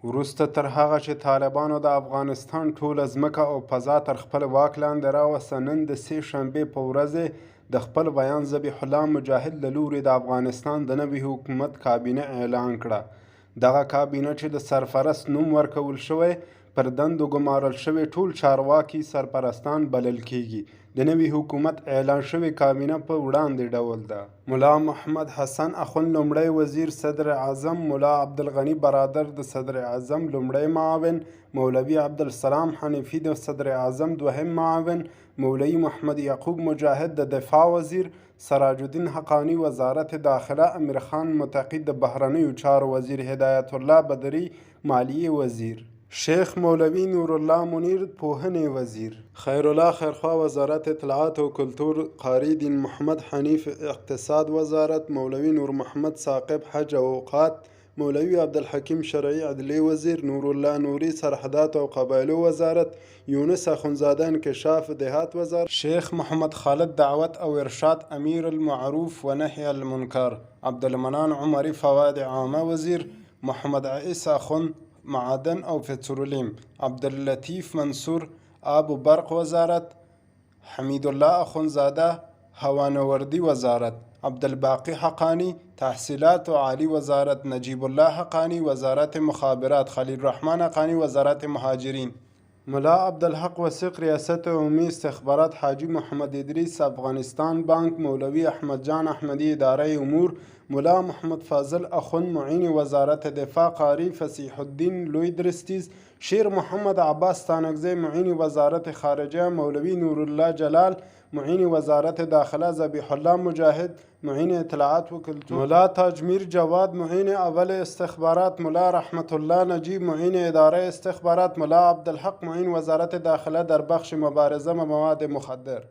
وروسته تر هغه چې طالبانو د افغانستان ټوله ځمکه او فضا تر خپل واک لاندې راوسته، نن د سې شنبې په ورځ د خپل بیان ذبیح الله مجاهد له لوري د افغانستان د نوي حکومت کابینه اعلان کړه. دغه کابینه چې د سرپرست نوم ورکول شوی، پر دندو ګمارل شوي ټول چارواکي سرپرستان بلل کیږي. د نوي حکومت اعلان شوې کابینه په وړاندې ډول ده: ملا محمد حسن اخوند لومړی وزیر، صدر اعظم ملا عبدالغني برادر د صدر اعظم لومړی معاون، مولوي عبدالسلام حنیفي د صدر اعظم دوهم معاون، مولوي محمد یعقوب مجاهد د دفاع وزیر، سراج الدین حقانی وزارت داخله، امیر خان متقي د بهرنیو چارو وزیر، هدایت الله بدري مالیې وزیر، شیخ مولوي نور الله منیر پوهنې وزیر، خیر الله خیرخوا وزارت اطلاعات او کلتور، قاری دین محمد حنیف اقتصاد وزارت، مولوي نور محمد ثاقب حج او اوقات، مولوي عبدالحکیم شرعي عدلیې وزیر، نور الله نوري سرحدات او قبایلو وزارت، یونس اخندزاده انکشاف دهات وزارت، شیخ محمد خالد دعوت او ارشاد امیر المعروف و نهی المنکر، عبدالمنان عمري فوائد عامه وزیر، محمد عیسی اخوند معدن او پترولیم، عبداللطیف منصور آب و برق وزارت، حمید الله اخندزاده هوانوردی وزارت، عبدالباقی حقانی تحصیلات عالی وزارت، نجیب الله حقانی وزارت مخابرات، خلیل الرحمن حقانی وزارت مهاجرین، ملا عبدالحق وثیق ریاست عمومی استخبارات، حاجی محمد ادریس افغانستان بانک، مولوی احمد جان احمدی اداره امور، ملا محمد فاضل اخوند معین وزارت دفاع، قاری فصیح الدین لوی درستیز، شیر محمد عباس تانکزی معین وزارت خارجه، مولوی نور الله جلال معین وزارت داخله، ذبیح الله مجاهد معین اطلاعات و کلتور، ملا تاجمیر جواد معین اول استخبارات، ملا رحمت الله نجیب معین اداره استخبارات، ملا عبدالحق معین وزارت داخله در بخش مبارزه با مواد مخدر.